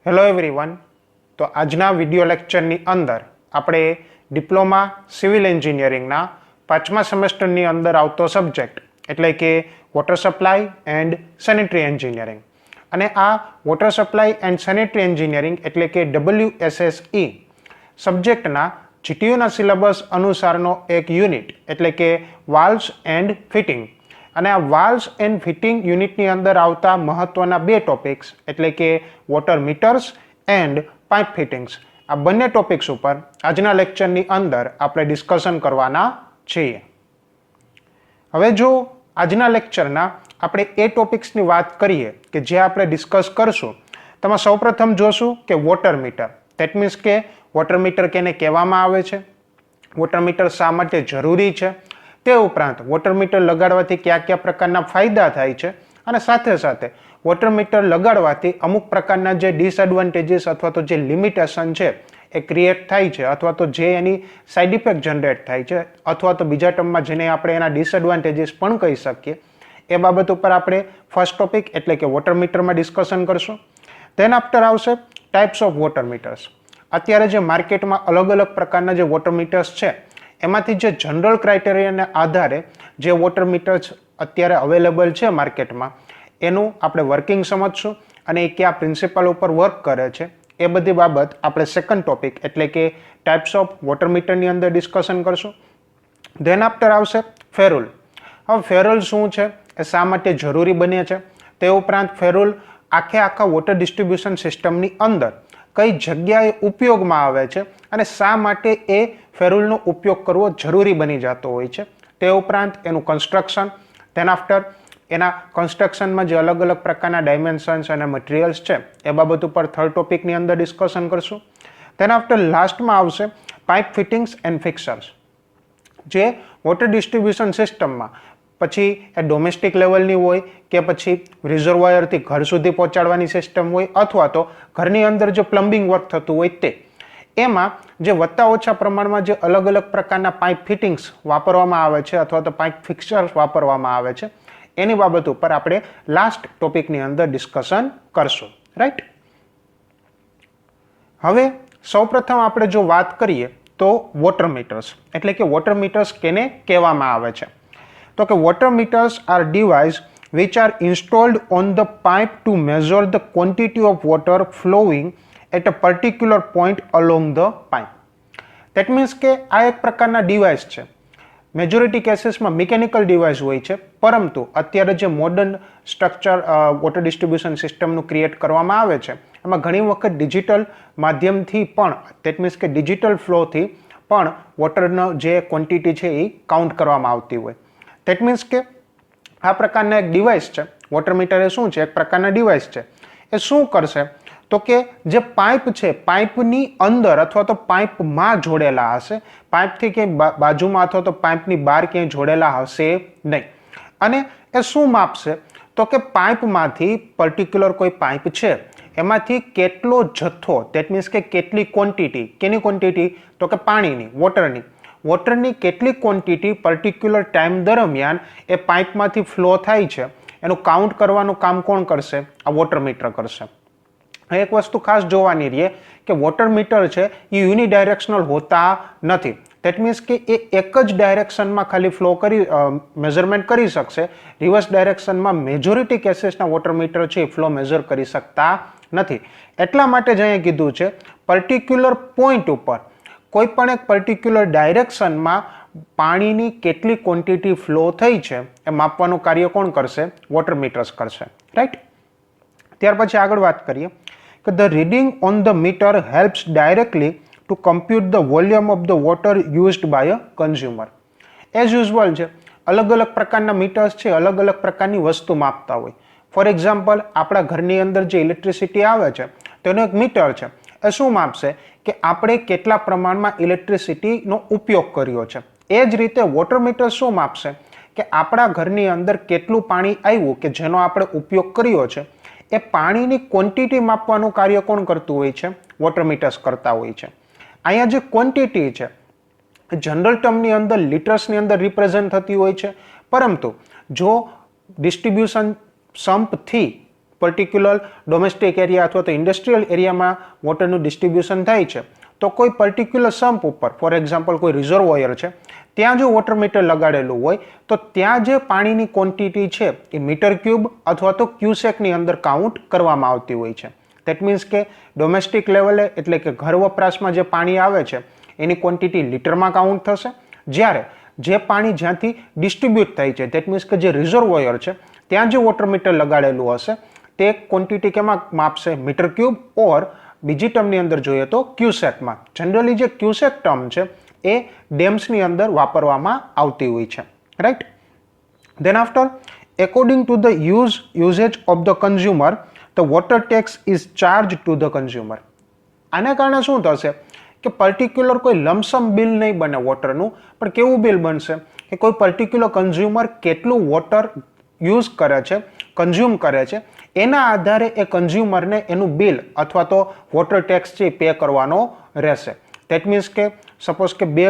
Hello everyone. તો આજના video લેક્ચરની અંદર આપણે ડિપ્લોમા સિવિલ એન્જિનિયરિંગના 5મા સેમેસ્ટરની અંદર આવતો સબ્જેક્ટ એટલે કે water supply and sanitary engineering અને આ water supply and sanitary engineering એટલે કે WSSE સબ્જેક્ટના જીટીયુના સિલેબસ અનુસારનો એક યુનિટ એટલે કે વાલ્વ્સ એન્ડ ફિટિંગ અને આ વાલ્વ્સ એન્ડ ફિટિંગ યુનિટની અંદર આવતા મહત્વના બે ટોપિક્સ એટલે કે water meters and pipe fittings આ બંને ટોપિક્સ ઉપર આજના લેક્ચરની અંદર આપણે ડિસ્કશન કરવાના છીએ। હવે જો આજના લેક્ચરના આપણે એ ટોપિક્સની વાત કરીએ કે જે આપણે ડિસ્કસ કરશું તેમાં સૌપ્રથમ જોશું કે વોટર મીટર, ધેટ મીન્સ કે વોટર મીટર કેને કહેવામાં આવે છે, વોટર મીટર શા માટે જરૂરી છે, તે ઉપરાંત વોટર મીટર લગાડવાથી કયા કયા પ્રકારના ફાયદા થાય છે અને સાથે સાથે વોટર મીટર લગાડવાથી અમુક પ્રકારના જે ડિસએડવાન્ટેજીસ અથવા તો જે લિમિટેશન છે એ ક્રિએટ થાય છે અથવા તો જે એની સાઇડ ઇફેક્ટ જનરેટ થાય છે અથવા તો બીજા ટર્મમાં જેને આપણે એના ડિસએડવાન્ટેજીસ પણ કહી શકીએ એ બાબત ઉપર આપણે ફર્સ્ટ ટોપિક એટલે કે વોટર મીટરમાં ડિસ્કશન કરશું। ધેન આફ્ટર આવશે ટાઈપ્સ ઓફ વોટર મીટર્સ। અત્યારે જે માર્કેટમાં અલગ અલગ પ્રકારના જે વોટર મીટર્સ છે એમાંથી જે જનરલ ક્રાઇટેરિયાને આધારે જે વોટર મીટર્સ અત્યારે અવેલેબલ છે માર્કેટમાં એનું આપણે વર્કિંગ સમજશું અને એ કયા પ્રિન્સિપલ ઉપર વર્ક કરે છે એ બધી બાબત આપણે સેકન્ડ ટોપિક એટલે કે ટાઈપ્સ ઓફ વોટર મીટરની અંદર ડિસ્કશન કરશું। ધેન આફ્ટર આવશે ફેરુલ। હવે ફેરુલ શું છે, એ શા માટે જરૂરી બને છે, તે ઉપરાંત ફેરુલ આખા વોટર ડિસ્ટ્રીબ્યુશન સિસ્ટમની અંદર કઈ જગ્યાએ ઉપયોગમાં આવે છે અને શા માટે એ ફેરુલનો ઉપયોગ કરવો જરૂરી બની જતો હોય છે, તે ઉપરાંત એનું કન્સ્ટ્રક્શન, ધેન આફ્ટર એના કન્સ્ટ્રક્શનમાં જે અલગ અલગ પ્રકારના ડાયમેન્શન્સ અને મટીરિયલ્સ છે એ બાબત ઉપર થર્ડ ટોપિકની અંદર ડિસ્કશન કરશું। ધેન આફ્ટર લાસ્ટમાં આવશે પાઇપ ફિટિંગ્સ એન્ડ ફિક્સર્સ। જે વોટર ડિસ્ટ્રીબ્યુશન સિસ્ટમમાં પછી એ ડોમેસ્ટિક લેવલની હોય કે પછી રિઝર્વાયરથી ઘર સુધી પહોંચાડવાની સિસ્ટમ હોય અથવા તો ઘરની અંદર જે પ્લમ્બિંગ વર્ક થતું હોય તે એમાં જે વત્તા ઓછા પ્રમાણમાં જે અલગ અલગ પ્રકારના પાઇપ ફિટિંગ્સ વાપરવામાં આવે છે અથવા તો પાઇપ ફિક્સર્સ વાપરવામાં આવે છે એની બાબત ઉપર આપણે લાસ્ટ ટોપિકની અંદર ડિસ્કશન કરશું, રાઈટ। હવે સૌપ્રથમ આપણે જો વાત કરીએ તો વોટર મીટર્સ એટલે કે વોટર મીટર્સ કેને કહેવામાં આવે છે, તો કે water meters are device which are installed on the pipe to measure the quantity of water flowing at a particular point along the pipe. That means કે આ એક પ્રકારના ડિવાઇસ છે, મેજોરિટી કેસીસમાં મિકેનિકલ ડિવાઇસ હોય છે, પરંતુ અત્યારે જે મોડર્ન સ્ટ્રક્ચર વોટર ડિસ્ટ્રીબ્યુશન સિસ્ટમનું ક્રિએટ કરવામાં આવે છે એમાં ઘણી વખત ડિજિટલ માધ્યમથી પણ ધેટ મીન્સ કે ડિજિટલ ફ્લોથી પણ વોટરનો જે ક્વોન્ટિટી છે એ કાઉન્ટ કરવામાં આવતી હોય। ધેટ મીન્સ કે આ પ્રકારના એક ડિવાઇસ છે, વોટર મીટર એ શું છે, એક પ્રકારના ડિવાઇસ છે, એ શું કરશે તો કે જે પાઇપ છે પાઇપની અંદર અથવા તો પાઇપમાં જોડેલા હશે, પાઇપથી ક્યાંય બાજુમાં અથવા તો પાઇપની બહાર ક્યાંય જોડેલા હશે નહીં અને એ શું માપશે તો કે પાઇપમાંથી પર્ટિક્યુલર કોઈ પાઇપ છે એમાંથી કેટલો જથ્થો ધેટ મીન્સ કે કેટલી ક્વોન્ટિટી, કેની ક્વોન્ટિટી તો કે પાણીની, વોટરની કેટલી ક્વોન્ટિટી પર્ટિક્યુલર ટાઈમ દરમિયાન એ પાઇપમાંથી ફ્લો થાય છે એનું કાઉન્ટ કરવાનું કામ કોણ કરશે, આ વોટર મીટર કરશે। એક વસ્તુ ખાસ જોવાની રહે કે વોટર મીટર છે એ યુનિડાયરેક્શનલ હોતા નથી, ધેટ મીન્સ કે એ એક જ ડાયરેક્શનમાં ખાલી ફ્લો કરી મેઝરમેન્ટ કરી શકશે, રિવર્સ ડાયરેક્શનમાં મેજોરિટી કેસીસના વોટર મીટર છે એ ફ્લો મેઝર કરી શકતા નથી। એટલા માટે જ અહીંયા કીધું છે પર્ટિક્યુલર પોઈન્ટ ઉપર કોઈ પણ એક પર્ટિક્યુલર ડાયરેક્શનમાં પાણીની કેટલી ક્વોન્ટિટી ફ્લો થઈ છે એ માપવાનું કાર્ય કોણ કરશે, વોટર મીટર્સ કરશે, રાઈટ। ત્યાર પછી આગળ વાત કરીએ કે the reading on the meter helps directly to compute the volume of the water used by a consumer. As usual છે અલગ અલગ પ્રકારના મીટર્સ છે અલગ અલગ પ્રકારની વસ્તુ માપતા હોય। ફોર એક્ઝામ્પલ આપણા ઘરની અંદર જે ઇલેક્ટ્રિસિટી આવે છે તેનો એક મીટર છે, એ શું માપશે કે આપણે કેટલા પ્રમાણમાં ઇલેક્ટ્રિસિટીનો ઉપયોગ કર્યો છે। એ જ રીતે વોટર મીટર શું માપશે કે આપણા ઘરની અંદર કેટલું પાણી આવ્યું કે જેનો આપણે ઉપયોગ કર્યો છે એ પાણીની ક્વોન્ટિટી માપવાનું કાર્ય કોણ કરતું હોય છે, વોટર મીટર્સ કરતા હોય છે। અહીંયા જે ક્વોન્ટિટી છે જનરલ ટર્મની અંદર લીટર્સની અંદર રિપ્રેઝન્ટ થતી હોય છે, પરંતુ જો ડિસ્ટ્રીબ્યુશન સંપથી પર્ટિક્યુલર ડોમેસ્ટિક એરિયા અથવા તો ઇન્ડસ્ટ્રીયલ એરિયામાં વોટરનું ડિસ્ટ્રીબ્યુશન થાય છે, તો કોઈ પર્ટિક્યુલર સમ્પ ઉપર, ફોર એક્ઝામ્પલ કોઈ રિઝર્વોયર છે, ત્યાં જો વોટર મીટર લગાડેલું હોય તો ત્યાં જે પાણીની ક્વોન્ટિટી છે એ મીટર ક્યુબ અથવા તો ક્યુસેકની અંદર કાઉન્ટ કરવામાં આવતી હોય છે. દેટ મીન્સ કે ડોમેસ્ટિક લેવલે એટલે કે ઘર વપરાશમાં જે પાણી આવે છે એની ક્વોન્ટિટી લીટરમાં કાઉન્ટ થશે, જ્યારે જે પાણી જ્યાંથી ડિસ્ટ્રીબ્યુટ થાય છે દેટ મીન્સ કે જે રિઝર્વોયર છે ત્યાં જે વોટર મીટર લગાડેલું હશે તે ક્વોન્ટિટી કેમાં માપશે? મીટર ક્યુબ ઓર બીજી ટર્મની અંદર જોઈએ તો ક્યુસેકમાં. જનરલી જે ક્યુસેક ટર્મ છે એ ડેમ્સની અંદર વાપરવામાં આવતી હોય છે, right. Than after, according to the usage of the consumer the water tax is charge two the consumer. આના કારણે શું થશે કે પર્ટિક્યુલર કોઈ લમસમ બિલ નહીં બને વોટરનું, પણ કેવું બિલ બનશે કે કોઈ પર્ટિક્યુલર કન્ઝ્યુમર કેટલું વોટર યુઝ કરે છે, કન્ઝ્યુમ કરે છે, એના આધારે એ કન્ઝ્યુમરને એનું બિલ અથવા તો વોટર ટેક્સ છે પે કરવાનો રહેશે. દેટ મીન્સ કે સપોઝ કે બે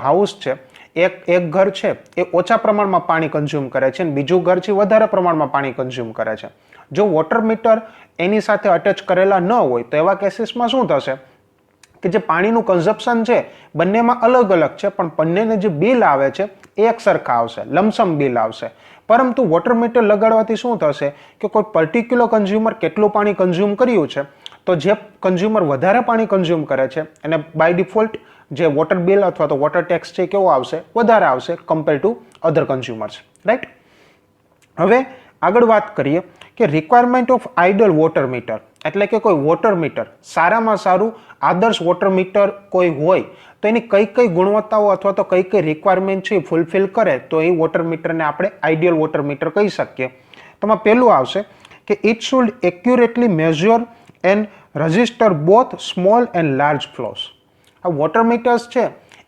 હાઉસ છે, એક ઘર છે એ ઓછા પ્રમાણમાં પાણી કન્ઝ્યુમ કરે છે અને બીજું ઘર છે વધારે પ્રમાણમાં પાણી કન્ઝ્યુમ કરે છે. જો વોટર મીટર એની સાથે અટેચ કરેલા ન હોય તો એવા કેસીસમાં શું થશે કે જે પાણીનું કન્ઝપ્શન છે બંનેમાં અલગ અલગ છે, પણ બંનેને જે બિલ આવે છે એ એક સરખા આવશે, લમસમ બિલ આવશે. પરંતુ વોટર મીટર લગાડવાથી શું થશે કે કોઈ પર્ટિક્યુલર કન્ઝ્યુમર કેટલું પાણી કન્ઝ્યુમ કર્યું છે, તો જે કન્ઝ્યુમર વધારે પાણી કન્ઝ્યુમ કરે છે એને બાય ડિફોલ્ટ જે વોટર બિલ અથવા તો વોટર ટેક્સ છે કેવો આવશે? વધારે આવશે compare to other consumers, right. હવે આગળ વાત કરીએ કે requirement of ideal water meter, એટલે કે કોઈ વોટર મીટર સારામાં સારું આદર્શ વોટર મીટર કોઈ હોય તો એની કઈ કઈ ગુણવત્તાઓ અથવા તો કઈ કઈ રિક્વાયરમેન્ટ છે એ ફૂલફિલ કરે તો એ વોટર મીટરને આપણે આઈડિયલ વોટર મીટર કહી શકીએ. તેમાં પહેલું આવશે કે it should accurately measure and register both small and large flows. આ વોટર મીટર્સ છે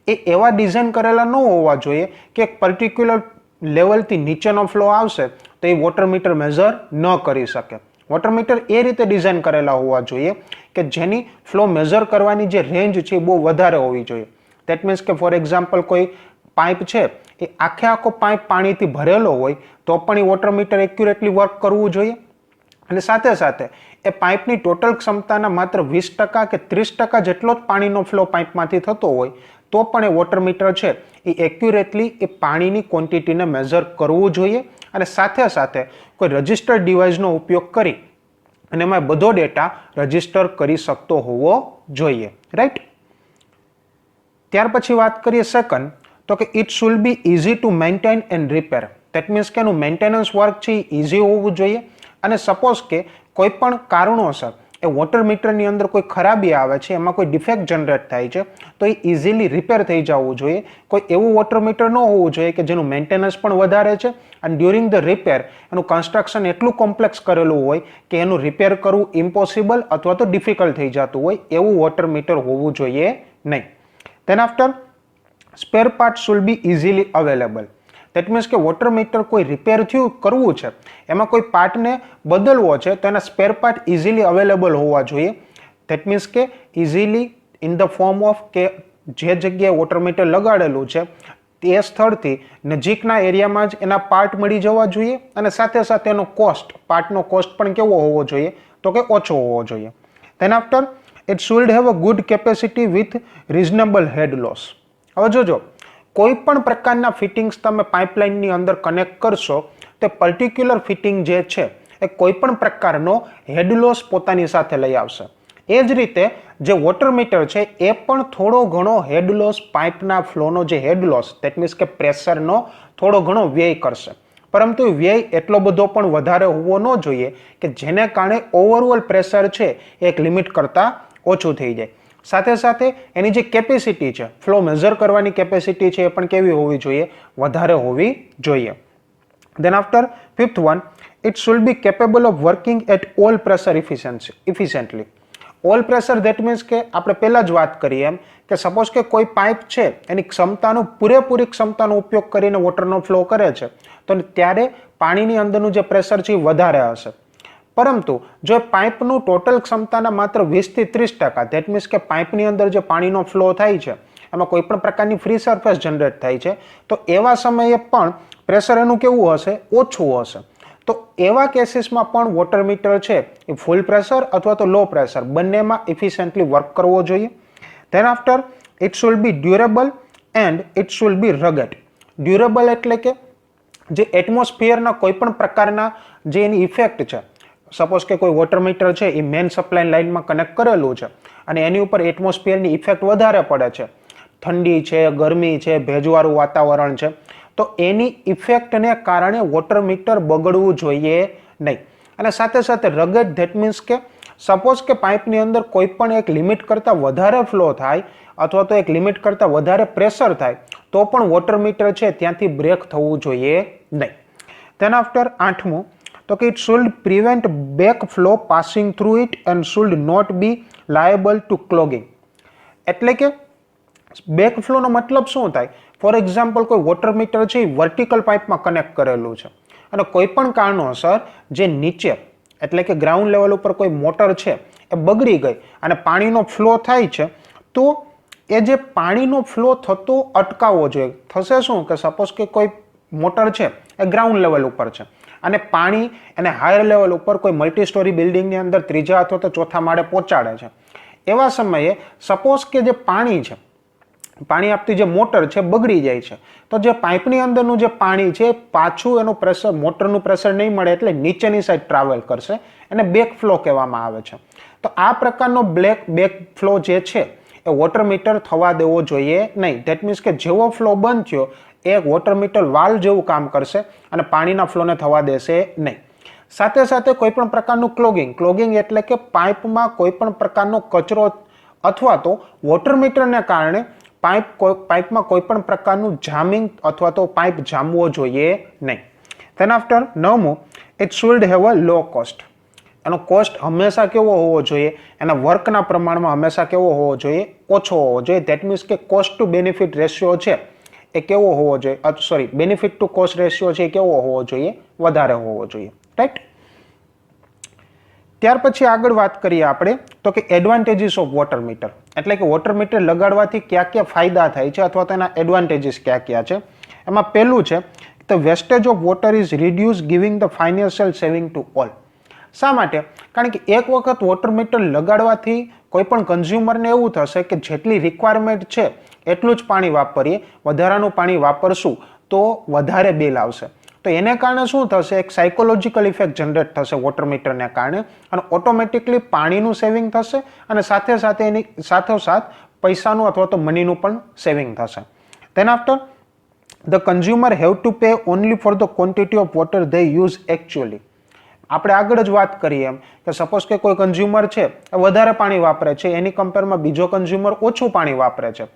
એ એવા ડિઝાઇન કરેલા ન હોવા જોઈએ કે એક પર્ટિક્યુલર લેવલથી નીચેનો ફ્લો આવશે તો એ વોટર મીટર મેઝર ન કરી શકે. વોટર મીટર એ રીતે ડિઝાઇન કરેલા હોવા જોઈએ કે જેની ફ્લો મેઝર કરવાની જે રેન્જ છે એ બહુ વધારે હોવી જોઈએ. દેટ મીન્સ કે ફોર એક્ઝામ્પલ કોઈ પાઇપ છે એ આખો પાઇપ પાણીથી ભરેલો હોય તો પણ એ વોટર મીટર એક્યુરેટલી વર્ક કરવું જોઈએ, અને સાથે સાથે એ પાઇપની ટોટલ ક્ષમતાના માત્ર 20% કે 30% જેટલો જ પાણીનો ફ્લો પાઇપમાંથી થતો હોય તો પણ એ વોટર મીટર છે એ એક્યુરેટલી એ પાણીની ક્વોન્ટિટીને મેઝર કરવું જોઈએ, અને સાથે સાથે કોઈ રજિસ્ટર્ડ ડિવાઇસનો ઉપયોગ કરી અને એમાં બધો ડેટા રજિસ્ટર કરી શકતો હોવો જોઈએ, રાઈટ. ત્યાર પછી વાત કરીએ સેકન્ડ, તો કે it should B easy to maintain and repair. That means કે એનું મેન્ટેનન્સ વર્ક છે એ ઇઝી હોવું જોઈએ, અને સપોઝ કે કોઈ પણ કારણોસર એ વોટર મીટરની અંદર કોઈ ખરાબી આવે છે, એમાં કોઈ ડિફેક્ટ જનરેટ થાય છે તો એ ઇઝીલી રિપેર થઈ જવું જોઈએ. કોઈ એવું વોટર મીટર ન હોવું જોઈએ કે જેનું મેન્ટેનન્સ પણ વધારે છે અને ડ્યુરિંગ ધ રિપેર એનું કન્સ્ટ્રક્શન એટલું કોમ્પ્લેક્સ કરેલું હોય કે એનું રિપેર કરવું ઇમ્પોસિબલ અથવા તો ડિફિકલ્ટ થઈ જતું હોય, એવું વોટર મીટર હોવું જોઈએ નહીં. Then after, spare part should be easily available. That means કે વોટર મીટર કોઈ રિપેર થયું કરવું છે, એમાં કોઈ પાર્ટને બદલવો છે તો એના સ્પેર પાર્ટ ઇઝીલી અવેલેબલ હોવા જોઈએ. દેટ મીન્સ કે easily in the form of કે જે જગ્યાએ વોટર મીટર લગાડેલું છે તે સ્થળથી નજીકના એરિયામાં જ એના પાર્ટ મળી જવા જોઈએ, અને સાથે સાથે એનો પાર્ટનો કોસ્ટ પણ કેવો હોવો જોઈએ તો કે ઓછો હોવો જોઈએ. Then after, it should have a good capacity with reasonable head loss. હવે જોજો, કોઈ પણ પ્રકારના ફિટિંગ્સ તમે પાઇપલાઇનની અંદર કનેક્ટ કરશો તે પર્ટિક્યુલર ફિટિંગ જે છે એ કોઈ પણ પ્રકારનો હેડ લોસ પોતાની સાથે લઈ આવશે. એ જ રીતે જે વોટર મીટર છે એ પણ થોડો ઘણો હેડ લોસ, પાઇપના ફ્લોનો જે હેડ લોસ દેટ મીન્સ કે પ્રેશરનો થોડો ઘણો વ્યય કરશે, પરંતુ વ્યય એટલો બધો પણ વધારે હોવો ન જોઈએ કે જેને કારણે ઓવરઓલ પ્રેશર છે એ એક લિમિટ કરતાં ઓછું થઈ જાય. સાથે સાથે એની જે કેપેસિટી છે, ફ્લો મેઝર કરવાની કેપેસિટી છે એ પણ કેવી હોવી જોઈએ? વધારે હોવી જોઈએ. Then after, fifth one, it should be capable of working at all pressure efficiently. All pressure that means કે આપણે પહેલા જ વાત કરી એમ કે સપોઝ કે કોઈ પાઇપ છે એની પૂરેપૂરી ક્ષમતાનો ઉપયોગ કરીને વોટરનો ફ્લો કરે છે તો ત્યારે પાણીની અંદરનું જે પ્રેશર છે એ વધારે હશે. પરંતુ જો પાઇપનું ટોટલ ક્ષમતાના માત્ર 20 થી 30%, દેટ મીન્સ કે પાઇપની અંદર જે પાણીનો ફ્લો થાય છે એમાં કોઈ પણ પ્રકારની ફ્રી સરફેસ જનરેટ થાય છે તો એવા સમયે પણ પ્રેશર એનું કેવું હશે? ઓછું હશે. તો એવા કેસીસમાં પણ વોટર મીટર છે એ ફૂલ પ્રેશર અથવા તો લો પ્રેશર બંનેમાં ઇફિશિયન્ટલી વર્ક કરવો જોઈએ. Then after it should B durable and it should B ragda. Durable એટલે કે જે એટમોસ્ફિયરના કોઈ પણ પ્રકારના જે એની ઇફેક્ટ છે, સપોઝ કે કોઈ વોટર મીટર છે એ મેઇન સપ્લાય લાઇનમાં કનેક્ટ કરેલું છે અને એની ઉપર એટમોસ્ફિયરની ઇફેક્ટ વધારે પડે છે, ઠંડી છે, ગરમી છે, ભેજવાળું વાતાવરણ છે, તો એની ઇફેક્ટને કારણે વોટર મીટર બગડવું જોઈએ નહીં. અને સાથે સાથે રગડ ધેટ મીન્સ કે સપોઝ કે પાઇપની અંદર કોઈ પણ એક લિમિટ કરતાં વધારે ફ્લો થાય અથવા તો એક લિમિટ કરતાં વધારે પ્રેશર થાય તો પણ વોટર મીટર છે ત્યાંથી બ્રેક થવું જોઈએ નહીં. ધેન આફ્ટર 8મું, તો કે it should prevent back flow passing through it and should not be liable to clogging. એટલે કે બેક ફ્લોનો મતલબ શું થાય? ફોર એક્ઝામ્પલ કોઈ વોટર મીટર છે એ વર્ટિકલ પાઇપમાં કનેક્ટ કરેલું છે અને કોઈ પણ કારણોસર જે નીચે એટલે કે ગ્રાઉન્ડ લેવલ ઉપર કોઈ મોટર છે એ બગડી ગઈ અને પાણીનો ફ્લો થાય છે, તો એ જે પાણીનો ફ્લો થતો અટકાવવો જોઈએ. થશે શું કે સપોઝ કે કોઈ મોટર છે એ ગ્રાઉન્ડ લેવલ ઉપર છે અને પાણી એને હાયર લેવલ ઉપર કોઈ મલ્ટી સ્ટોરી બિલ્ડિંગની અંદર ત્રીજા અથવા તો ચોથા માળે પહોંચાડે છે. એવા સમયે સપોઝ કે જે પાણી છે, પાણી આપતી જે મોટર છે બગડી જાય છે, તો જે પાઇપની અંદરનું જે પાણી છે પાછું એનું પ્રેશર, મોટરનું પ્રેશર નહીં મળે એટલે નીચેની સાઈડ ટ્રાવેલ કરશે, એને બેક ફ્લો કહેવામાં આવે છે. તો આ પ્રકારનો બેક ફ્લો જે છે એ વોટર મીટર થવા દેવો જોઈએ નહીં. ધેટ મીન્સ કે જેવો ફ્લો બંધ થયો એ વોટર મીટર વાલ્વ જેવું કામ કરશે અને પાણીના ફ્લોને થવા દેશે નહીં. સાથે સાથે કોઈ પણ પ્રકારનું ક્લોગિંગ એટલે કે પાઇપમાં કોઈ પણ પ્રકારનો કચરો અથવા તો વોટર મીટરને કારણે પાઇપમાં કોઈ પણ પ્રકારનું જામિંગ અથવા તો પાઇપ જામવો જોઈએ નહીં. ધેન આફ્ટર 9મું, it should have a low cost. એનો કોસ્ટ હંમેશા કેવો હોવો જોઈએ? એના વર્કના પ્રમાણમાં હંમેશા કેવો હોવો જોઈએ? ઓછો હોવો જોઈએ. ધેટ મીન્સ કે કોસ્ટ ટુ બેનિફિટ રેશિયો છે એ કેવો હોવો જોઈએ? બેનિફિટ ટુ કોસ્ટ રેશિયો છે એ કેવો હોવો જોઈએ? વધારે હોવો જોઈએ. રાઈટ. ત્યાર પછી આગળ વાત કરીએ આપણે તો કે એડવાન્ટેજીસ ઓફ વોટર મીટર, એટલે કે વોટર મીટર લગાડવાથી કયા કયા ફાયદા થાય છે અથવા તો એના એડવાન્ટેજીસ કયા કયા છે. એમાં પહેલું છે the wastage of water is reduce giving the financial saving to all. શા માટે? કારણ કે એક વખત વોટર મીટર લગાડવાથી કોઈ પણ કન્ઝ્યુમરને એવું થશે કે જેટલી રિક્વાયરમેન્ટ છે એટલું જ પાણી વાપરીએ, વધારાનું પાણી વાપરશું તો વધારે બિલ આવશે. તો એને કારણે શું થશે? એક સાયકોલોજીકલ ઇફેક્ટ જનરેટ થશે વોટર મીટરને કારણે અને ઓટોમેટિકલી પાણીનું સેવિંગ થશે અને સાથે સાથે એની સાથોસાથ પૈસાનું અથવા તો મનીનું પણ સેવિંગ થશે. Then after the consumer have to pay only for the quantity of water they use actually. આપણે આગળ જ વાત કરીએ એમ કે સપોઝ કે કોઈ કન્ઝ્યુમર છે એ વધારે પાણી વાપરે છે, એની કમ્પેરમાં બીજો કન્ઝ્યુમર ઓછું પાણી વાપરે છે,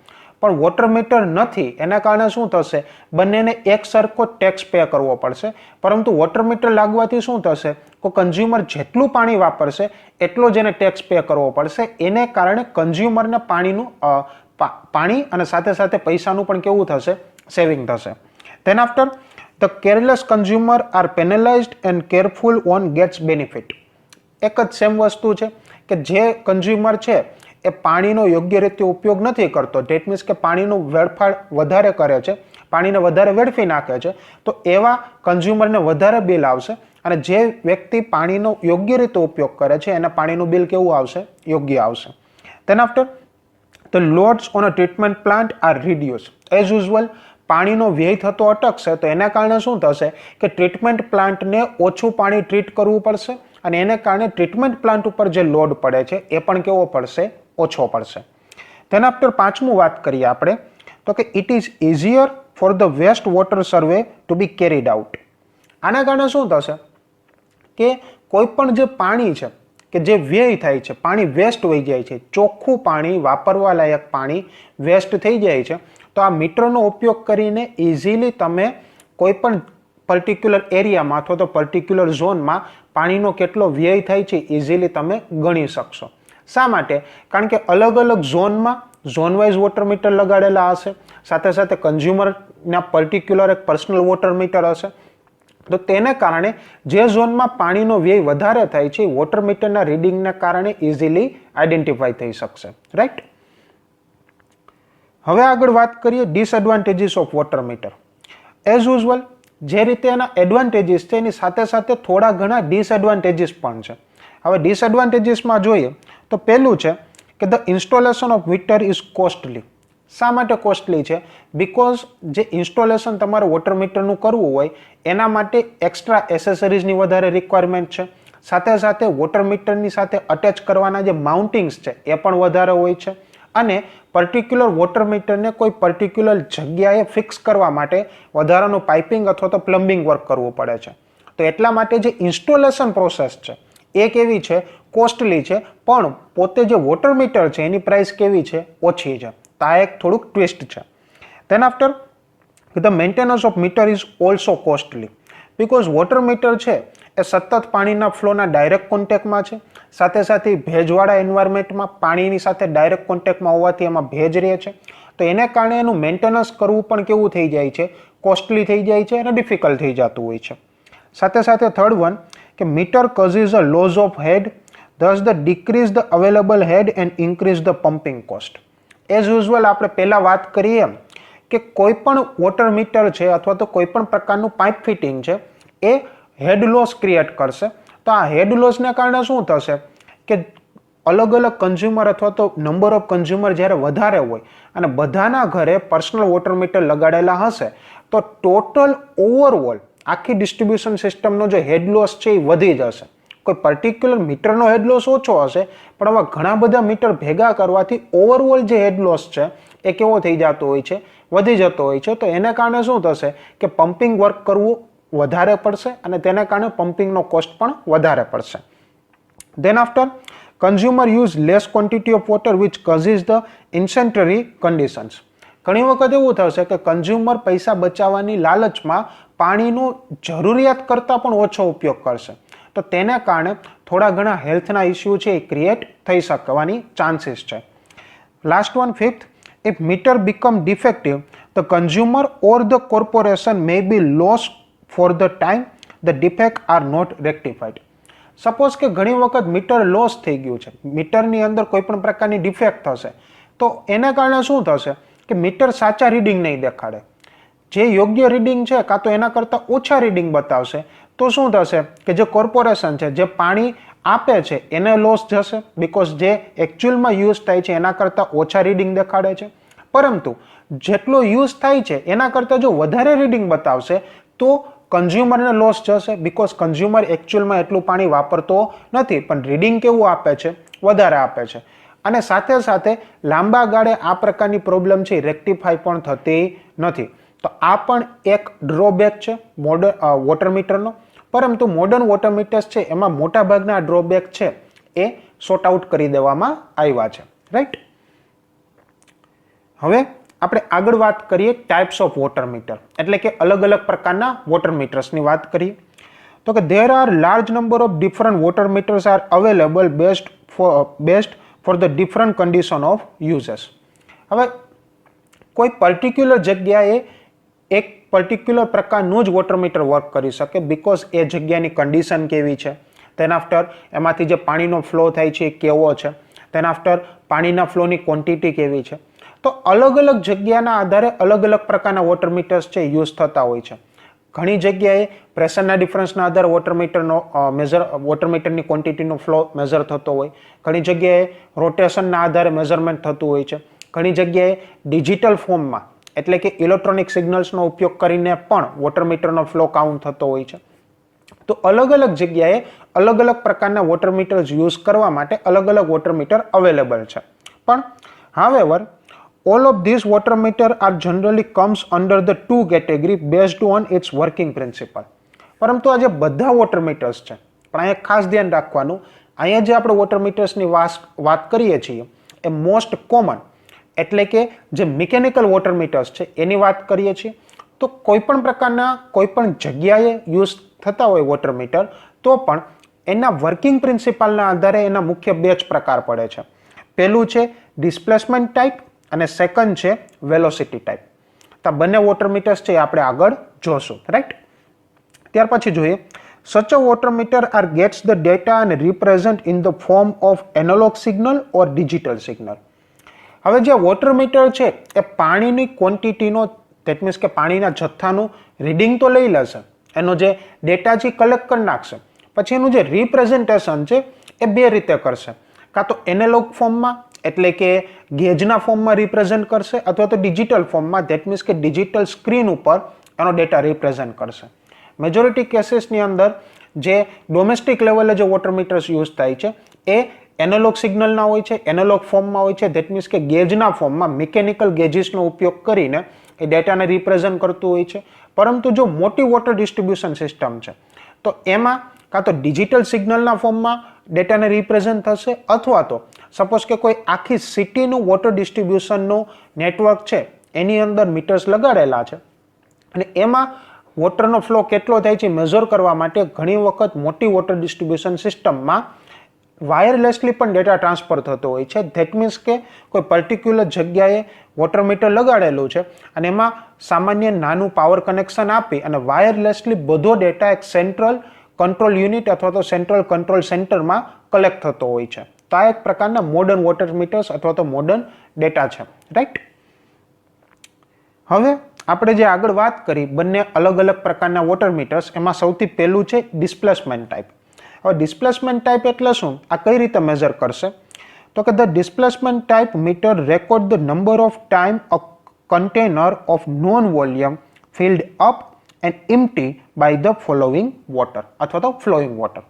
પણ વોટર મીટર નથી એના કારણે શું થશે? બંનેને એક સરખો ટેક્સ પે કરવો પડશે. પરંતુ વોટર મીટર લાગવાથી શું થશે? કોઈ કન્ઝ્યુમર જેટલું પાણી વાપરશે એટલો જ એને ટેક્સ પે કરવો પડશે. એને કારણે કન્ઝ્યુમરને પાણી અને સાથે સાથે પૈસાનું પણ કેવું થશે? સેવિંગ થશે. Then after the careless consumer are penalised and careful one gets benefit. એક જ સેમ વસ્તુ છે કે જે કન્ઝ્યુમર છે એ પાણીનો યોગ્ય રીતે ઉપયોગ નથી કરતો, ડેટ મીન્સ કે પાણીનું વેડફાડ વધારે કરે છે, પાણીને વધારે વેડફી નાખે છે, તો એવા કન્ઝ્યુમરને વધારે બિલ આવશે અને જે વ્યક્તિ પાણીનો યોગ્ય રીતે ઉપયોગ કરે છે એને પાણીનું બિલ કેવું આવશે? યોગ્ય આવશે. Then after the loads on a treatment plant are reduce. As usual પાણીનો વ્યય થતો અટકશે તો એના કારણે શું થશે કે ટ્રીટમેન્ટ પ્લાન્ટને ઓછું પાણી ટ્રીટ કરવું પડશે અને એને કારણે ટ્રીટમેન્ટ પ્લાન્ટ ઉપર જે લોડ પડે છે એ પણ કેવો પડશે? ઓછો પડશે. તેના આફ્ટર 5મું વાત કરીએ આપણે તો કે it is easier for the waste water survey to be carried out. આના કારણે શું થશે કે કોઈ પણ જે પાણી છે કે જે વ્યય થાય છે, પાણી વેસ્ટ વહી જાય છે, ચોખ્ખું પાણી, વાપરવા લાયક પાણી વેસ્ટ થઈ જાય છે, તો આ મીટરનો ઉપયોગ કરીને ઇઝીલી તમે કોઈ પણ પર્ટિક્યુલર એરિયામાં અથવા તો પર્ટિક્યુલર ઝોનમાં પાણીનો કેટલો વ્યય થાય છે ઇઝીલી તમે ગણી શકશો. શા માટે? કારણ કે અલગ અલગ ઝોનમાં ઝોન વાઇઝ વોટર મીટર લગાડેલા હશે, સાથે સાથે કન્ઝ્યુમરના પર્ટિક્યુલર એક પર્સનલ વોટર મીટર હશે, તો તેને કારણે જે ઝોનમાં પાણીનો વ્યય વધારે થાય છે વોટર મીટરના રીડિંગના કારણે ઇઝીલી આઈડેન્ટિફાઈ થઈ શકશે. રાઈટ. હવે આગળ વાત કરીએ disadvantages of water metre. As usual જે રીતે એના એડવાન્ટેજીસ છે એની સાથે સાથે થોડા ઘણા ડિસએડવાન્ટેજીસ પણ છે. હવે ડિસએડવાન્ટેજીસમાં જોઈએ તો પહેલું છે કે the installation of meter is costly. શા માટે કોસ્ટલી છે? બિકોઝ જે ઇન્સ્ટોલેશન તમારે વોટર મીટરનું કરવું હોય એના માટે એક્સ્ટ્રા એસેસરીઝની વધારે રિક્વાયરમેન્ટ છે. સાથે સાથે વોટર મીટરની સાથે અટેચ કરવાના જે માઉન્ટિંગ્સ છે એ પણ વધારે હોય છે. અને પર્ટિક્યુલર વોટર મીટરને કોઈ પર્ટિક્યુલર જગ્યાએ ફિક્સ કરવા માટે વધારાનું પાઇપિંગ અથવા તો પ્લમ્બિંગ વર્ક કરવું પડે છે. તો એટલા માટે જે ઇન્સ્ટોલેશન પ્રોસેસ છે એ કેવી છે? કોસ્ટલી છે. પણ પોતે જે વોટર મીટર છે એની પ્રાઇસ કેવી છે? ઓછી છે. તો આ એક થોડુંક ટ્વિસ્ટ છે. Then after the maintenance of meter is also costly. Because water meter છે એ સતત પાણીના ફ્લોના ડાયરેક્ટ કોન્ટેક્ટમાં છે. સાથે સાથે ભેજવાળા એન્વાયરમેન્ટમાં પાણીની સાથે ડાયરેક્ટ કોન્ટેક્ટમાં હોવાથી એમાં ભેજ રહે છે. તો એને કારણે એનું મેન્ટેનન્સ કરવું પણ કેવું થઈ જાય છે? કોસ્ટલી થઈ જાય છે અને ડિફિકલ્ટ થઈ જતું હોય છે. સાથે સાથે થર્ડ વન કે meter causes a loss of head, thus the decrease the available head and increase the pumping cost. As usual આપણે પહેલાં વાત કરીએ એમ કે કોઈ પણ વોટર મીટર છે અથવા તો કોઈ પણ પ્રકારનું પાઇપ ફિટિંગ છે એ હેડ લોસ ક્રિએટ કરશે. તો આ હેડ લોસને કારણે શું થશે કે અલગ અલગ કન્ઝ્યુમર અથવા તો નંબર ઓફ કન્ઝ્યુમર જ્યારે વધારે હોય અને બધાના ઘરે પર્સનલ વોટર મીટર લગાડેલા હશે તો ટોટલ ઓવરઓલ આખી ડિસ્ટ્રીબ્યુશન સિસ્ટમનો જે હેડ લોસ છે એ વધી જશે. કોઈ પર્ટિક્યુલર મીટરનો હેડ લોસ ઓછો હશે પણ આવા ઘણા બધા મીટર ભેગા કરવાથી ઓવરઓલ જે હેડ લોસ છે એ કેવો થઈ જતો હોય છે? વધી જતો હોય છે. તો એને કારણે શું થશે કે પમ્પિંગ વર્ક કરવું વધારે પડશે અને તેને કારણે પમ્પિંગનો કોસ્ટ પણ વધારે પડશે. Then after consumer use less quantity of water which causes the insanitary conditions. ઘણી વખત એવું થશે કે કન્ઝ્યુમર પૈસા બચાવવાની લાલચમાં પાણીનો જરૂરિયાત કરતાં પણ ઓછો ઉપયોગ કરશે. તો તેને કારણે થોડા ઘણા હેલ્થના ઇસ્યુ છે એ ક્રિએટ થઈ શકવાની ચાન્સીસ છે. Last one fifth, if meter become defective the consumer or the corporation may be loss for the time the defect are not rectified. Suppose કે ઘણી વખત મીટર લોસ થઈ ગયું છે, મીટરની અંદર કોઈ પણ પ્રકારની ડિફેક્ટ થશે તો એને કારણે શું થશે કે મીટર સાચા રીડિંગ નહીં દેખાડે. જે યોગ્ય રીડિંગ છે કાં તો એના કરતાં ઓછા રીડિંગ બતાવશે. તો શું થશે કે જે કોર્પોરેશન છે જે પાણી આપે છે એને લોસ જશે બિકોઝ જે એકચ્યુઅલમાં યુઝ થાય છે એના કરતાં ઓછા રીડિંગ દેખાડે છે. પરંતુ જેટલો યુઝ થાય છે એના કરતાં જો વધારે રીડિંગ બતાવશે તો કન્ઝ્યુમરને લોસ જશે બિકોઝ કન્ઝ્યુમર એકચ્યુઅલમાં એટલું પાણી વાપરતો નથી પણ રીડિંગ કેવું આપે છે? વધારે આપે છે. અને સાથે સાથે લાંબા ગાળે આ પ્રકારની પ્રોબ્લેમ છે રેક્ટિફાઈ પણ થતી નથી. તો આ પણ એક ડ્રોબેક છે વોટર મીટરનો. પરંતુ મોડર્ન વોટર મીટર્સ છે એમાં મોટા ભાગના ડ્રોબેક છે એ સોર્ટ આઉટ કરી દેવામાં આવ્યા છે. રાઈટ. હવે આપણે આગળ વાત કરીએ ટાઈપ્સ ઓફ વોટર મીટર એટલે કે અલગ અલગ પ્રકારના વોટર મીટર્સની વાત કરીએ તો કે there are large number of different water meters are available best for the different condition of uses. હવે કોઈ પર્ટિક્યુલર જગ્યાએ એક પર્ટિક્યુલર પ્રકારનું જ વોટર મીટર વર્ક કરી શકે બિકોઝ એ જગ્યાની કન્ડિશન કેવી છે, તેના આફ્ટર એમાંથી જે પાણીનો ફ્લો થાય છે એ કેવો છે, તેના આફ્ટર પાણીના ફ્લોની ક્વોન્ટિટી કેવી છે. તો અલગ અલગ જગ્યાના આધારે અલગ અલગ પ્રકારના વોટર મીટર્સ છે યુઝ થતા હોય છે. ઘણી જગ્યાએ પ્રેશરના ડિફરન્સના આધારે વોટર મીટરની ક્વોન્ટિટીનો ફ્લો મેઝર થતો હોય. ઘણી જગ્યાએ રોટેશનના આધારે મેઝરમેન્ટ થતું હોય છે. ઘણી જગ્યાએ ડિજિટલ ફોર્મમાં એટલે કે ઇલેક્ટ્રોનિક સિગ્નલ્સનો ઉપયોગ કરીને પણ વોટર મીટરનો ફ્લો કાઉન્ટ થતો હોય છે. તો અલગ અલગ જગ્યાએ અલગ અલગ પ્રકારના વોટર મીટર્સ યુઝ કરવા માટે અલગ અલગ વોટર મીટર અવેલેબલ છે. પણ however all of these water meter are generally comes under the two category based on its working principle. પરંતુ આ જે બધા વોટર મીટર્સ છે પણ અહીંયા ખાસ ધ્યાન રાખવાનું, અહીંયા જે આપણે વોટર મીટર્સની વાત કરીએ છીએ એ મોસ્ટ કોમન એટલે કે જે મિકેનિકલ વોટર મીટર્સ છે એની વાત કરીએ છીએ. તો કોઈ પણ પ્રકારના કોઈ પણ જગ્યાએ યુઝ થતા હોય વોટર મીટર તો પણ એના વર્કિંગ પ્રિન્સિપલના આધારે એના મુખ્ય બે જ પ્રકાર પડે છે. પહેલું છે ડિસ્પ્લેસમેન્ટ ટાઈપ અને સેકન્ડ છે વેલોસિટી ટાઈપ. તો બંને વોટર મીટર્સ છે આપણે આગળ જોશું. રાઈટ. ત્યાર પછી જોઈએ such a water meter are gets the data and represent in the form of analogue signal or digital signal. હવે જે વોટર મીટર છે એ પાણીની ક્વોન્ટિટીનો ધેટ મીન્સ કે પાણીના જથ્થાનું રીડિંગ તો લઈ લેશે, એનો જે ડેટા છે કલેક્ટ કરી નાખશે, પછી એનું જે રિપ્રેઝન્ટેશન છે એ બે રીતે કરશે, કાં તો એનાલોગ ફોર્મમાં એટલે કે ગેજના ફોર્મમાં રિપ્રેઝન્ટ કરશે, અથવા તો ડિજિટલ ફોર્મમાં, ધેટ મીન્સ કે ડિજિટલ સ્ક્રીન ઉપર એનો ડેટા રિપ્રેઝન્ટ કરશે. મેજોરિટી કેસીસની અંદર જે ડોમેસ્ટિક લેવલે જે વોટર મીટર્સ યુઝ થાય છે એ એનાલોગ સિગ્નલના હોય છે, એનાલોગ ફોર્મમાં હોય છે, ધેટ મીન્સ કે ગેજના ફોર્મમાં મિકેનિકલ ગેજીસનો ઉપયોગ કરીને એ ડેટાને રિપ્રેઝન્ટ કરતું હોય છે. પરંતુ જો મોટી વોટર ડિસ્ટ્રીબ્યુશન સિસ્ટમ છે તો એમાં કાં તો ડિજિટલ સિગ્નલના ફોર્મમાં ડેટાને રિપ્રેઝન્ટ થશે, અથવા તો સપોઝ કે કોઈ આખી સિટીનું વોટર ડિસ્ટ્રીબ્યુશનનું નેટવર્ક છે એની અંદર મીટર્સ લગાડેલા છે અને એમાં વોટરનો ફ્લો કેટલો થાય છે મેઝર કરવા માટે ઘણી વખત મોટી વોટર ડિસ્ટ્રીબ્યુશન સિસ્ટમમાં વાયરલેસલી પણ ડેટા ટ્રાન્સફર થતો હોય છે. ધેટ મીન્સ કે કોઈ પર્ટિક્યુલર જગ્યાએ વોટર મીટર લગાડેલું છે અને એમાં સામાન્ય નાનું પાવર કનેક્શન આપી અને વાયરલેસલી બધો ડેટા એક સેન્ટ્રલ કંટ્રોલ યુનિટ અથવા તો સેન્ટ્રલ કંટ્રોલ સેન્ટરમાં કલેક્ટ થતો હોય છે. તો આ એક પ્રકારના મોડર્ન વોટર મીટર્સ અથવા તો મોડર્ન ડેટા છે, રાઈટ. હવે આપણે જે આગળ વાત કરી બંને અલગ અલગ પ્રકારના વોટર મીટર્સ, એમાં સૌથી પહેલું છે ડિસ્પ્લેસમેન્ટ ટાઈપ. હવે ડિસ્પ્લેસમેન્ટ ટાઈપ એટલે શું, આ કઈ રીતે મેઝર કરશે, તો કે the displacement type meter record the number of time a container of known volume filled up and empty by the following water અથવા તો ફ્લોઈંગ વોટર.